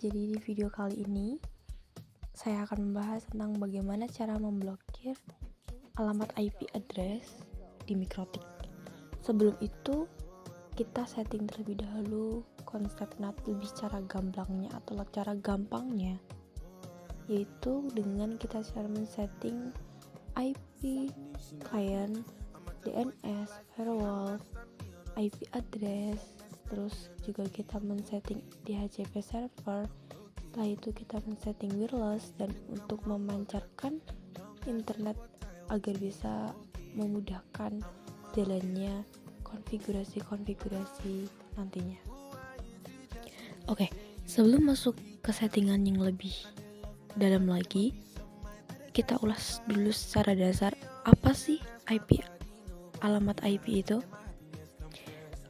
Jadi di video kali ini saya akan membahas tentang bagaimana cara memblokir alamat IP address di Mikrotik. Sebelum itu kita setting terlebih dahulu konsep lebih cara gamblangnya atau cara gampangnya, yaitu dengan kita cara men-setting IP client, DNS, firewall, IP address, terus juga kita men-setting DHCP server. Setelah itu kita men-setting wireless dan untuk memancarkan internet agar bisa memudahkan jalannya konfigurasi nantinya. Oke, sebelum masuk ke settingan yang lebih dalam lagi, kita ulas dulu secara dasar apa sih alamat IP itu.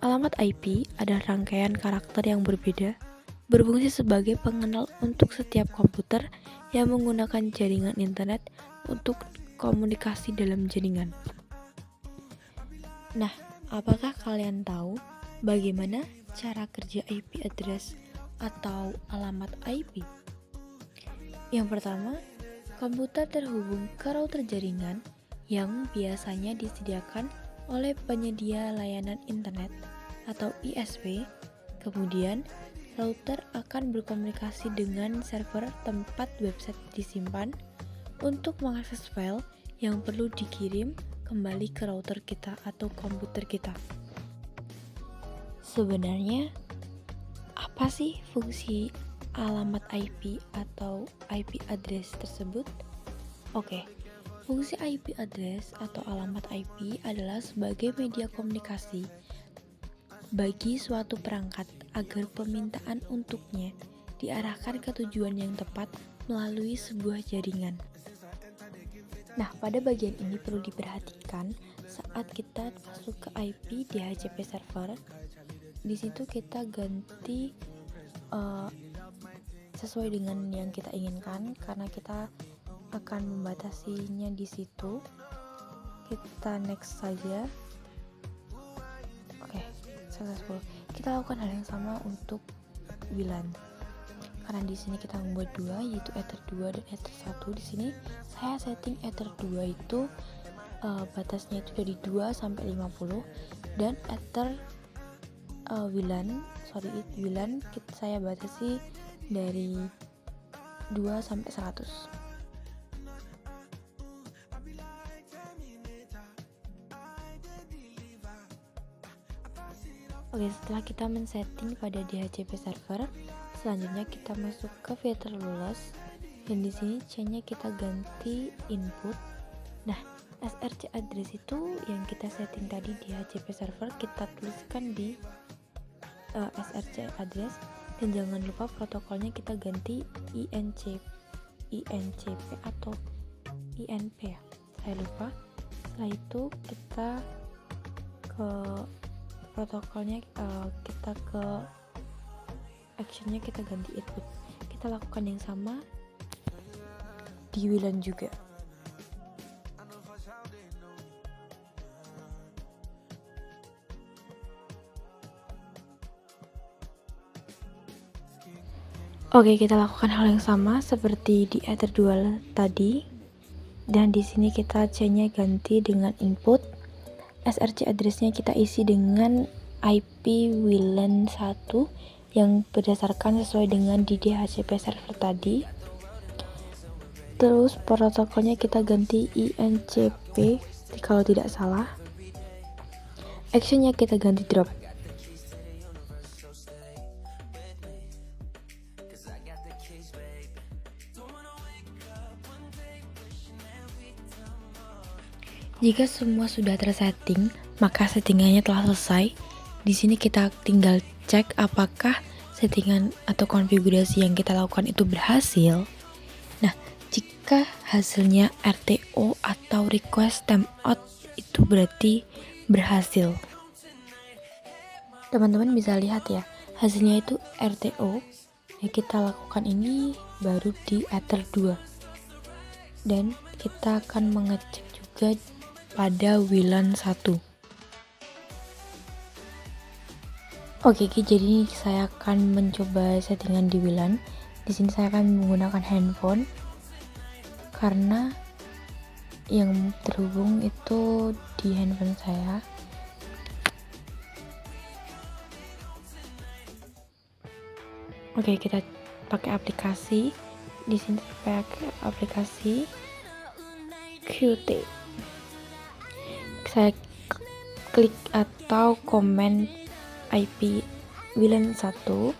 Alamat IP adalah rangkaian karakter yang berbeda, berfungsi sebagai pengenal untuk setiap komputer yang menggunakan jaringan internet untuk komunikasi dalam jaringan. Nah, apakah kalian tahu bagaimana cara kerja IP address atau alamat IP? Yang pertama, komputer terhubung ke router jaringan yang biasanya disediakan oleh penyedia layanan internet atau ISP. Kemudian, router akan berkomunikasi dengan server tempat website disimpan untuk mengakses file yang perlu dikirim kembali ke router kita atau komputer kita. Sebenarnya, apa sih fungsi alamat IP atau IP address tersebut? Oke. Fungsi IP address atau alamat IP adalah sebagai media komunikasi bagi suatu perangkat agar permintaan untuknya diarahkan ke tujuan yang tepat melalui sebuah jaringan. Nah, pada bagian ini perlu diperhatikan saat kita masuk ke IP DHCP server. Di situ kita ganti sesuai dengan yang kita inginkan karena kita akan membatasinya di situ. Kita next saja. Oke, successful. Kita lakukan hal yang sama untuk WLAN. Karena di sini kita membuat dua, yaitu Ether 2 dan Ether 1. Di sini saya setting Ether 2 itu batasnya itu dari 2 sampai 50 dan Ether WLAN saya batasi dari 2 sampai 100. Oke, setelah kita men-setting pada DHCP server, selanjutnya kita masuk ke filter lulas dan di sini C-nya kita ganti input. Nah, SRC address itu yang kita setting tadi di DHCP server kita tuliskan di SRC address dan jangan lupa protokolnya kita ganti INCP atau INP ya. Saya lupa. Setelah itu kita ke protokolnya kita ke actionnya kita ganti input. Kita lakukan yang sama di WLAN juga. Oke, kita lakukan hal yang sama seperti di Ether 2 tadi. Dan di sini kita C-nya ganti dengan input. SRC address-nya kita isi dengan IP WLAN 1 yang berdasarkan sesuai dengan di DHCP server tadi. Terus protokolnya kita ganti INCP kalau tidak salah. Actionnya kita ganti drop. Jika semua sudah tersetting, maka settingannya telah selesai. Di sini kita tinggal cek apakah settingan atau konfigurasi yang kita lakukan itu berhasil. Nah, jika hasilnya RTO atau request timeout itu berarti berhasil. Teman-teman bisa lihat ya, hasilnya itu RTO. Yang kita lakukan ini baru di Ether 2. Dan kita akan mengecek juga pada WLAN 1. Oke, jadi saya akan mencoba settingan di WLAN. Di sini saya akan menggunakan handphone karena yang terhubung itu di handphone saya. Oke, kita pakai aplikasi. Di sini saya pakai aplikasi Qt. Saya klik atau komen IP WLAN 1.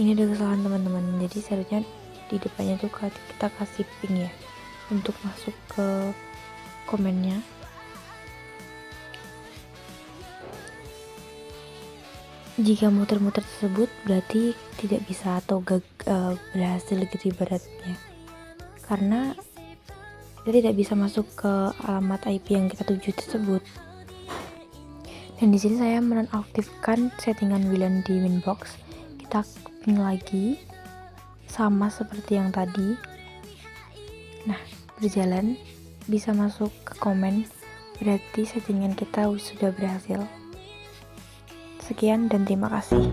Ini ada kesalahan teman-teman, jadi seharusnya di depannya tuh kita kasih ping ya untuk masuk ke komennya. Jika muter-muter tersebut berarti tidak bisa atau berhasil gitu ibaratnya, karena kita tidak bisa masuk ke alamat IP yang kita tuju tersebut. Dan di sini saya menonaktifkan settingan WLAN di Winbox. Kita ping lagi sama seperti yang tadi. Nah, berjalan bisa masuk ke komen, berarti settingan kita sudah berhasil. Sekian dan terima kasih.